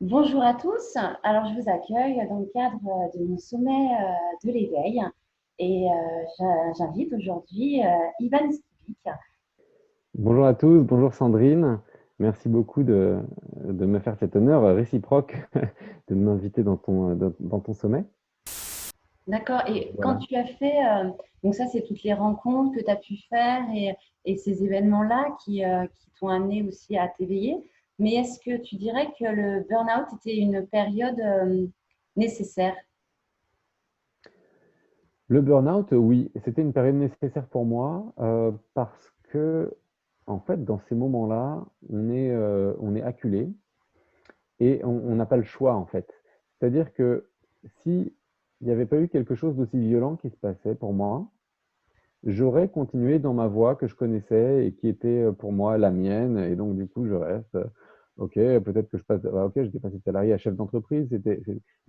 Bonjour à tous. Alors, je vous accueille dans le cadre de mon sommet de l'éveil et j'invite aujourd'hui Ivan Stevik. Bonjour à tous, bonjour Sandrine. Merci beaucoup de me faire cet honneur réciproque de m'inviter dans ton sommet. D'accord. Et quand Voilà. tu as fait, donc ça, c'est toutes les rencontres que tu as pu faire et ces événements-là qui t'ont amené aussi à t'éveiller. Mais est-ce que tu dirais que le burn-out était une période nécessaire? Le burn-out, oui, c'était une période nécessaire pour moi parce que, en fait, dans ces moments-là, on est acculé et on n'a pas le choix, en fait. C'est-à-dire que si il n'y avait pas eu quelque chose d'aussi violent qui se passait pour moi, j'aurais continué dans ma voie que je connaissais et qui était pour moi la mienne. Et donc, du coup, je reste. Ok, peut-être que je passe. Ok, j'étais passé de salarié à chef d'entreprise.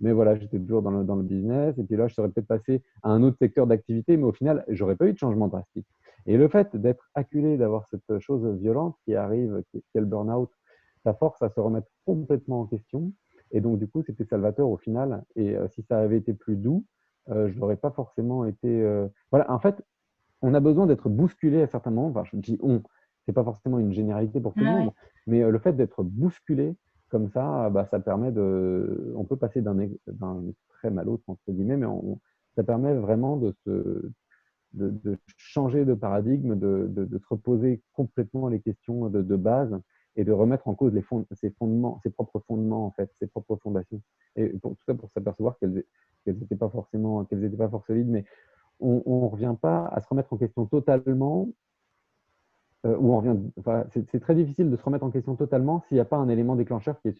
Mais voilà, j'étais toujours dans le business. Et puis là, je serais peut-être passé à un autre secteur d'activité. Mais au final, j'aurais pas eu de changement drastique. Et le fait d'être acculé, d'avoir cette chose violente qui arrive, qui est le burn-out, ça force à se remettre complètement en question. Et donc, du coup, c'était salvateur au final. Et si ça avait été plus doux, je n'aurais pas forcément été. Voilà, en fait, on a besoin d'être bousculé à certains moments. Enfin, je dis on, c'est pas forcément une généralité pour tout le Ah monde, ouais. mais le fait d'être bousculé comme ça, bah, ça permet de. On peut passer d'un extrême à l'autre, entre guillemets, mais ça permet vraiment de changer de paradigme, de se reposer complètement les questions de base et de remettre en cause ses fondements, ses propres fondements, en fait, ses propres fondations. Et pour tout ça, pour s'apercevoir qu'elles n'étaient pas forcément, qu'elles étaient pas fort solides, mais on ne revient pas à se remettre en question totalement, ou on revient, enfin, c'est très difficile de se remettre en question totalement s'il n'y a pas un élément déclencheur qui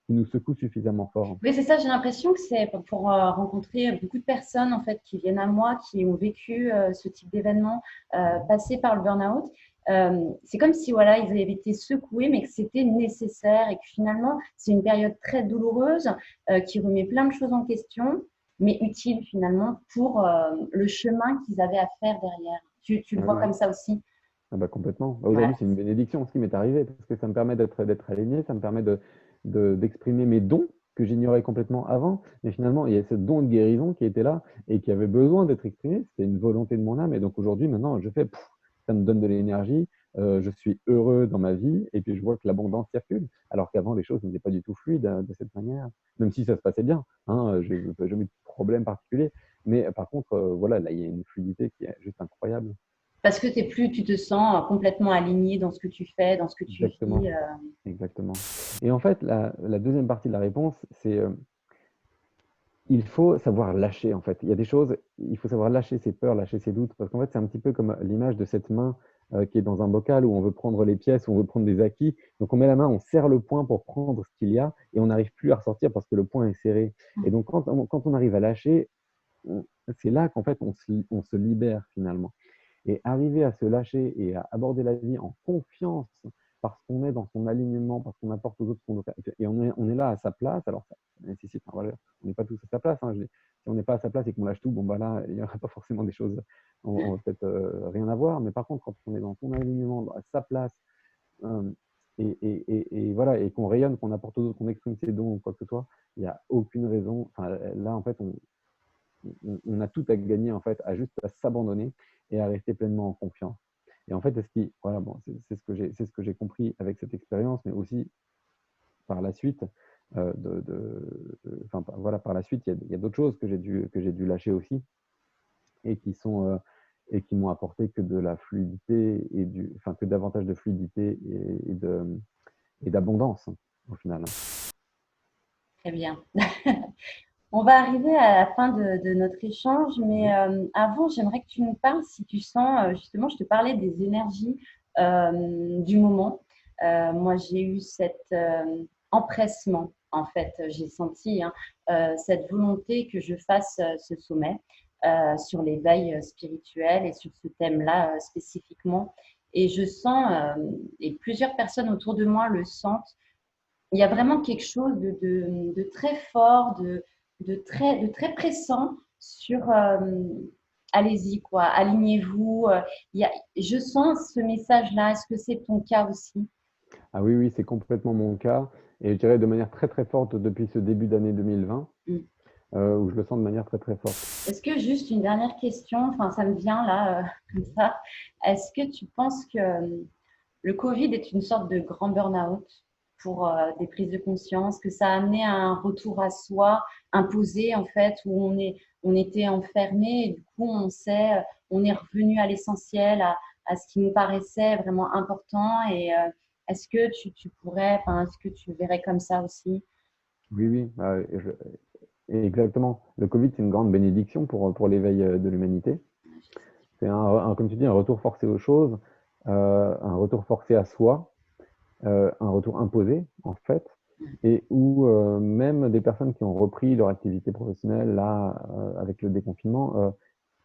nous secoue suffisamment fort. Oui, c'est ça, j'ai l'impression que c'est pour rencontrer beaucoup de personnes en fait qui viennent à moi, qui ont vécu ce type d'événement, passé par le burn-out. C'est comme si voilà, ils avaient été secoués, mais que c'était nécessaire et que finalement, c'est une période très douloureuse qui remet plein de choses en question, mais utile finalement pour le chemin qu'ils avaient à faire derrière. Tu le Ah vois oui, comme oui. ça aussi? Ah bah complètement. Bah, Ouais. aujourd'hui, c'est une bénédiction ce qui m'est arrivé parce que ça me permet d'être aligné, ça me permet d'exprimer mes dons que j'ignorais complètement avant. Mais finalement, il y a ce don de guérison qui était là et qui avait besoin d'être exprimé. C'était une volonté de mon âme. Et donc aujourd'hui, maintenant, je fais, ça me donne de l'énergie. Je suis heureux dans ma vie et puis je vois que l'abondance circule. Alors qu'avant, les choses n'étaient pas du tout fluides de cette manière, même si ça se passait bien. Hein, j'ai jamais eu de problème particulier. Mais par contre, voilà, là, il y a une fluidité qui est juste incroyable. Parce que tu te sens complètement aligné dans ce que tu fais, dans ce que tu vis. Exactement. Exactement. Et en fait, la deuxième partie de la réponse, c'est il faut savoir lâcher, en fait. Il y a des choses, il faut savoir lâcher ses peurs, lâcher ses doutes, parce qu'en fait, c'est un petit peu comme l'image de cette main qui est dans un bocal où on veut prendre les pièces, où on veut prendre des acquis. Donc, on met la main, on serre le poing pour prendre ce qu'il y a, et on n'arrive plus à ressortir parce que le poing est serré. Et donc, quand on arrive à lâcher, c'est là qu'en fait, on se libère finalement. Et arriver à se lâcher et à aborder la vie en confiance parce qu'on est dans son alignement, parce qu'on apporte aux autres ce qu'on doit faire. Et on est là à sa place. Alors, ça nécessite, enfin, voilà, on n'est pas tous à sa place. Hein, si on n'est pas à sa place et qu'on lâche tout, bon, bah là, il n'y aura pas forcément des choses, on va peut-être rien à voir. Mais par contre, quand on est dans son alignement, à sa place, euh, et voilà, et qu'on rayonne, qu'on apporte aux autres, qu'on exprime ses dons ou quoi que ce soit, il n'y a aucune raison. Enfin, là, en fait, on a tout à gagner en fait, à juste à s'abandonner et à rester pleinement en confiance. Et en fait, voilà, bon, c'est ce que j'ai compris avec cette expérience, mais aussi par la suite, enfin, voilà, par la suite, il y a d'autres choses que j'ai dû lâcher aussi et et qui m'ont apporté que de la fluidité enfin, que davantage de fluidité et d'abondance au final. Très bien. On va arriver à la fin de notre échange, mais Mhm. avant, j'aimerais que tu nous parles, si tu sens, justement, je te parlais des énergies du moment. Moi, j'ai eu cet empressement, en fait, j'ai senti hein, cette volonté que je fasse ce sommet sur l'éveil spirituel et sur ce thème-là spécifiquement. Et je sens, et plusieurs personnes autour de moi le sentent, il y a vraiment quelque chose de très fort, de très pressant sur allez-y, quoi, alignez-vous. Je sens ce message-là. Est-ce que c'est ton cas aussi? Ah oui, oui, c'est complètement mon cas. et je dirais de manière très très forte depuis ce début d'année 2020, Mm. où je le sens de manière très très forte. Est-ce que juste une dernière question, enfin ça me vient là, comme ça, est-ce que tu penses que le Covid est une sorte de grand burn-out pour des prises de conscience, que ça a amené à un retour à soi imposé en fait, où on était enfermé et du coup on est revenu à l'essentiel, à ce qui nous paraissait vraiment important et est-ce que tu pourrais, enfin est-ce que tu verrais comme ça aussi? Oui, oui, exactement. Le Covid, c'est une grande bénédiction pour l'éveil de l'humanité. C'est comme tu dis, un retour forcé aux choses, un retour forcé à soi, un retour imposé, en fait, et où même des personnes qui ont repris leur activité professionnelle, là, avec le déconfinement,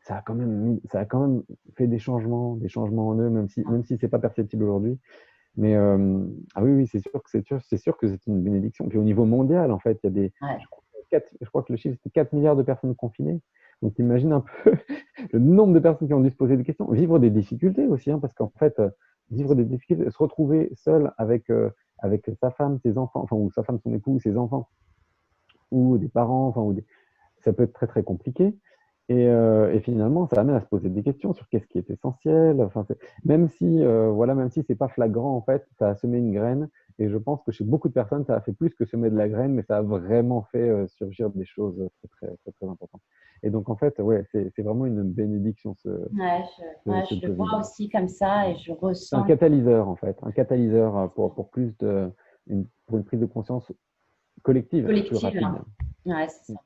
ça a quand même fait des changements en eux, même si c'est pas perceptible aujourd'hui. Mais ah oui, oui, c'est sûr que c'est une bénédiction. Puis au niveau mondial, en fait, il y a Ouais. je crois que le chiffre, c'était 4 milliards de personnes confinées. Donc, imagine un peu le nombre de personnes qui ont dû se poser des questions, vivre des difficultés aussi, hein, parce qu'en fait, vivre des difficultés, se retrouver seul avec sa femme, ses enfants, enfin, ou sa femme, son époux, ses enfants, ou des parents, enfin, ça peut être très, très compliqué. Et finalement, ça amène à se poser des questions sur qu'est-ce qui est essentiel. Enfin, même si, voilà, même si c'est pas flagrant, en fait, ça a semé une graine. Et je pense que chez beaucoup de personnes, ça a fait plus que semer de la graine, mais ça a vraiment fait surgir des choses très, très, très, très importantes. Et donc, en fait, ouais, c'est vraiment une bénédiction, Ouais, ce je le vois Covid. aussi comme ça et je C'est un ressens. catalyseur, en fait, un catalyseur pour une prise de conscience collective plus Collective, rapide. hein. Ouais, c'est ça.